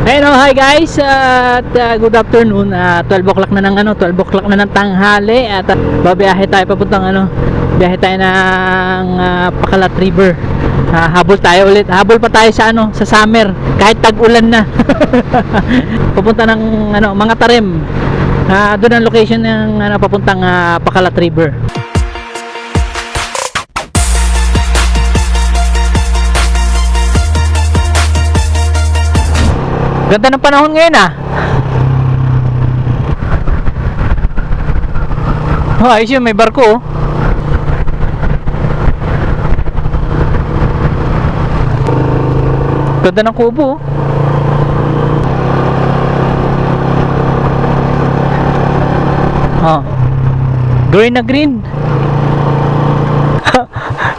Hello, hi guys, at good afternoon. 12 o'clock na ng 12 o'clock na ng tanghali at babiyahe tayo papuntang biyahe tayo ng Bacalat River. Habol tayo ulit. Habol pa tayo sa sa summer kahit tag-ulan na. Pupunta ng mga Tarim. Doon ang location ng papuntang Bacalat River. Ganda ng panahon ngayon ayos yun, may barko Ganda ng kubo green na green.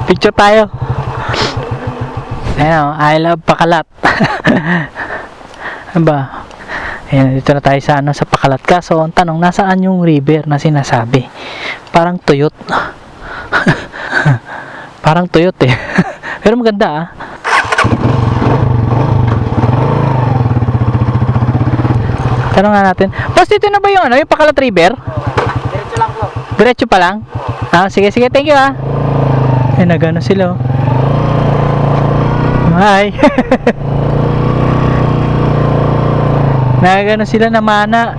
Picture tayo. Ayan, I love Bacalat. Ba? Ayan, dito na tayo sa sa Bacalat. Kaso ang tanong, nasaan yung river na sinasabi? Parang tuyot. Parang tuyot Pero maganda Tanong nga natin. Boss, dito na ba yung yung Bacalat River? Diretso lang po. Diretso pa lang? Sige, thank you Ay, nagano sila Hi. Nagano sila na mana.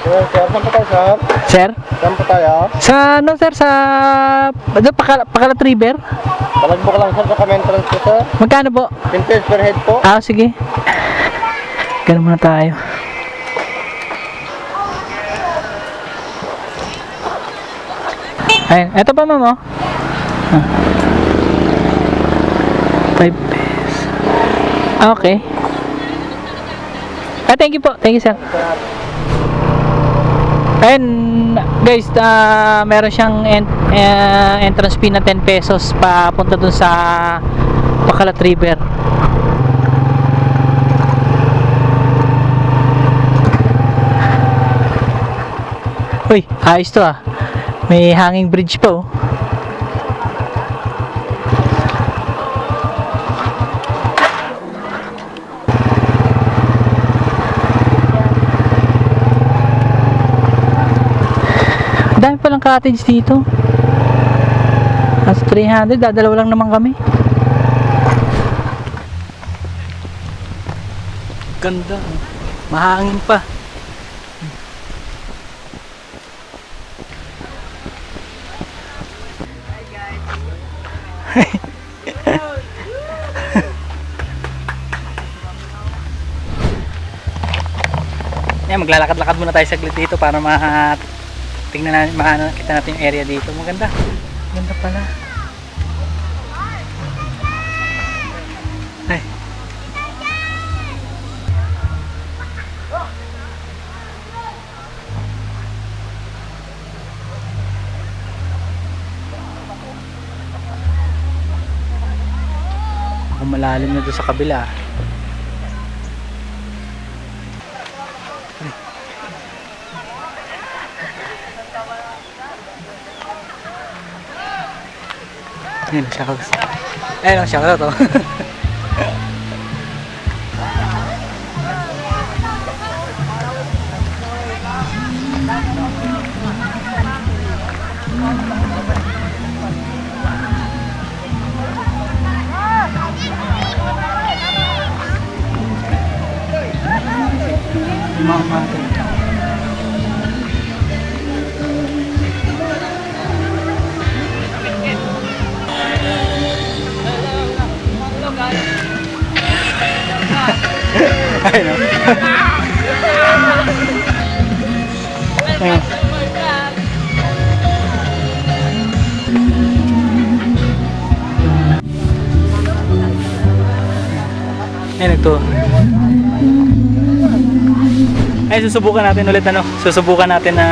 Sir, saan pa tayo, sir? Sir? Saan pa tayo? Sa sir? Sa Bacalat River? Palagbok lang, sir, sa kami entrance ko, sir. Magkano po? 10 pesos per head po. Sige. Ganun muna tayo. Ayun, eto pa ma'am 5 pesos. Okay. Thank you po. Thank you, sir. Ayun, guys, meron siyang entrance fee na 10 pesos papunta dun sa Bacalat River. Uy, ayos to May hanging bridge pa Dami palang cottage dito. As 300, dadalawa lang naman kami. Ganda. Mahangin pa. Maglalakad-lakad muna tayo saglit dito para tingnan natin, kita natin yung area dito. Maganda pala. Ay. Ako malalim na doon sa kabila. Ayun, shoutout. Ayun, shoutout Mama. Ayun nagto. Susubukan natin ulit Susubukan natin na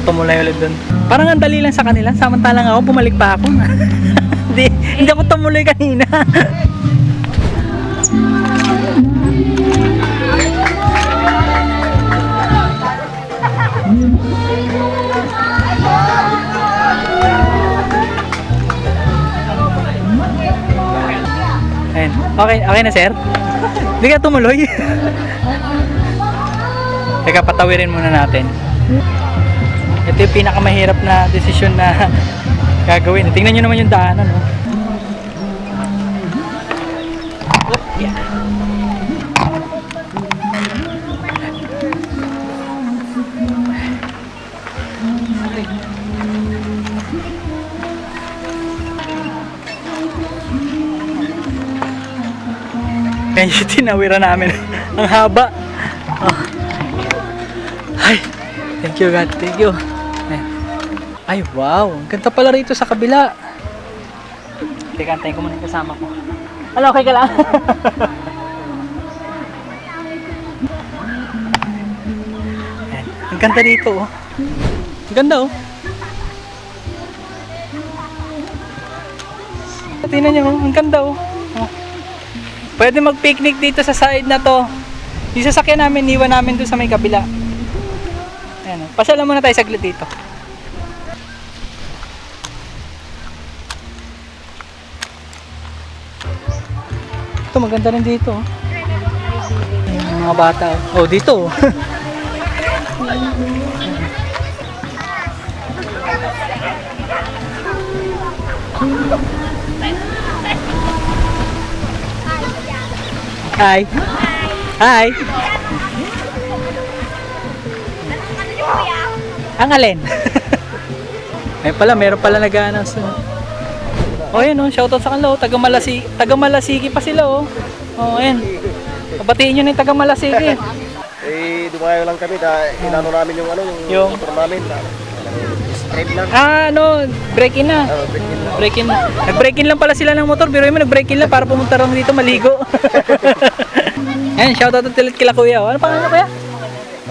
tumulay ulit doon. Parang ang dali lang sa kanila, samantalang ako bumalik pa ako. Hindi ako tumuloy kanina. Ayan. Okay, okay na, sir? Hindi ka tumuloy. Teka, patawirin muna natin. Ito yung pinakamahirap na desisyon na gagawin. Tingnan nyo naman yung daanan, no? Yeah. Ayan yung tinawiran namin. Ang haba. Oh. Ay, thank you God, thank you. Ayan. Ay, wow. Ang ganda pala rito sa kabila. Teka, antayin ko muna yung kasama ko. Ano, okay ka lang? Ayan. Ang ganda dito, oh. Ang ganda, oh. Tingnan nyo, oh. Ang ganda, oh. Oh. Pwede mag-picnic dito sa side na to. Yung sasakyan namin, iwan namin doon sa may kabila. Ayan, pasyalan muna tayo saglit dito. Ito, maganda rin dito. Yung mga bata. Oh, dito. Hi. Hi. Ang alin? Ay pala, meron pala nag-announce. Oh, yan oh, shoutout sa kanila oh, taga Malasigi pa sila oh. Oh, ayan. Pabatiin nyo na yung taga Malasigi. Eh, dumayo lang kami dahil inano namin yung ano, yung motor namin. Straight lang. Ah, ano, break-in na. Break-in lang. Break-in. Nag-break-in lang pala sila ng motor, pero mo nag-break-in lang para pumunta rin dito maligo. Ayan, shoutout ulit kila kuya. Ano pangalan kuya?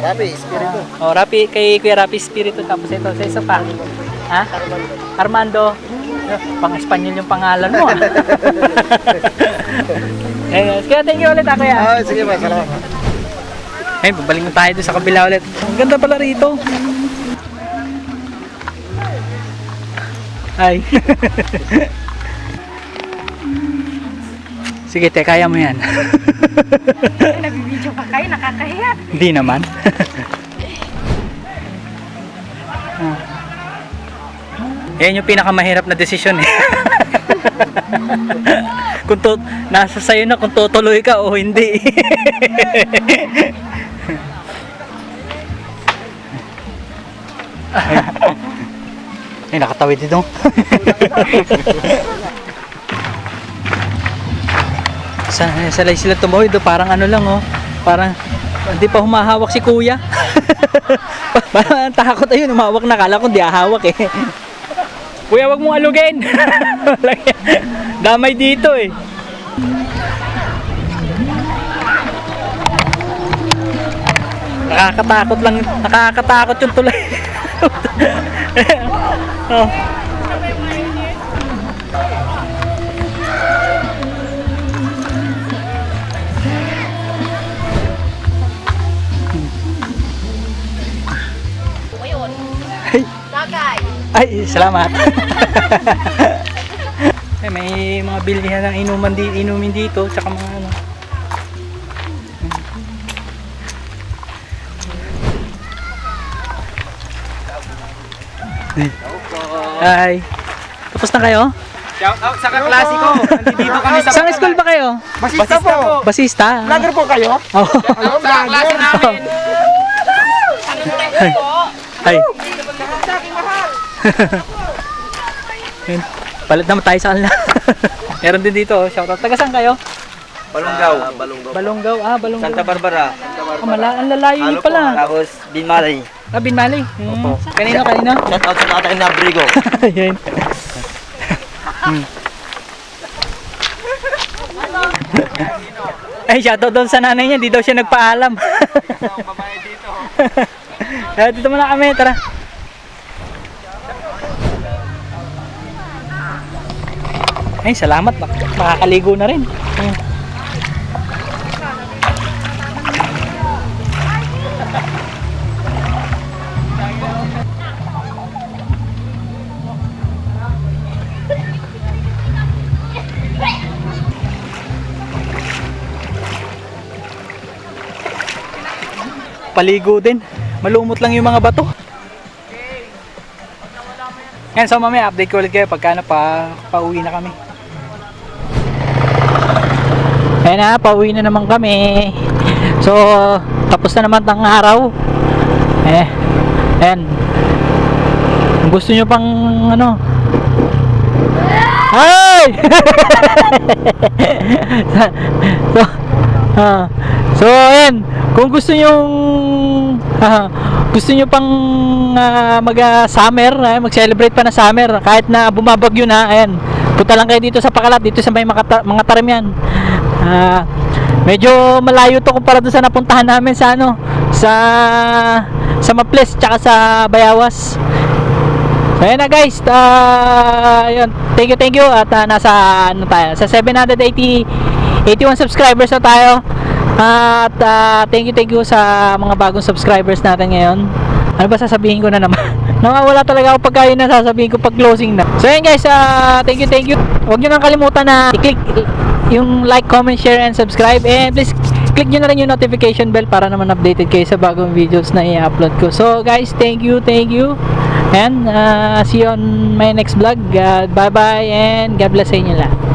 Rapi, Espiritu. Oh, Rapi, kay Kuya Rapi Espiritu. Tapos ito, sa isa pa. Ha? Armando. Pang-Espanyol yung pangalan mo. Ayun, kaya thank you ulit kuya. Ah, sige ba, salamat. Ayun, babalik na tayo doon sa kabila ulit. Ang ganda pala rito. Ay. Sige, te, kaya mo yan. Nabibidyo pa kayo, nakakahiya. Hindi naman. Yan yung pinakamahirap na desisyon eh. Kung nasa sayo na kung tutuloy ka o hindi. Ay, nakatawid dito. Salay sila tumawid oh, parang ano lang oh. Parang hindi pa humahawak si kuya. Parang takot ayun, humawak na, kala ko di ahawak eh. Kuya, wag mong alugin. Damay dito eh. Nakakatakot lang, nakakatakot yung tulay. Oh. Ay, salamat. May mga bilihan ng inumin dito, tsaka mga ano. Hi. Tapos na kayo? Shout out sa kaklase ko. Nandito kami sa Saan school ba kayo? Basista po. Basista. Vlogger po kayo? Oh. Sa kaklase namin. Ay. Ayun, palit naman tayo sa kanila. Meron din dito, shoutout. Taga saan kayo? Balonggaw. Balonggaw, Balonggaw. Santa Barbara. Ang lalayo niyo pala. Tapos Binmalay. Binmali. Kanino? Shout out sa tatay na Abrigo. Ayun. Ay, shoutout doon sa nanay niya, di daw siya nagpaalam. Dito muna kami, tara. Ay, salamat. Makakaligo na rin. Ayun. paligo din. Malumot lang yung mga bato. Yan, so mamaya update ko ulit kayo pagka pauwi na kami. Ayan na, pauwi na naman kami. So, tapos na naman ang araw. Ayan. Kung gusto nyo pang ano. Ay! So, ayan. Kung gusto nyo pang mag-summer, mag-celebrate pa na summer, kahit na bumabagyo na, ayan, punta lang kayo dito sa Pakalat, dito sa may mga tarim yan. Medyo malayo to kumpara doon sa napuntahan namin sa ano, sa Maples tsaka sa Bayawas. So ayan na guys, ayun, thank you at nasa ano tayo, sa 81 subscribers na tayo. At thank you sa mga bagong subscribers natin ngayon. Ano ba sasabihin ko na naman? Nawawala talaga ako pagka yun na sasabihin ko pag closing na. So ayan guys, thank you. Huwag nyo nang kalimutan na i-click yung like, comment, share, and subscribe. And please click nyo na rin yung notification bell para naman updated kayo sa bagong videos na i-upload ko. So guys, thank you. And see you on my next vlog. Bye bye and God bless sa inyo lahat.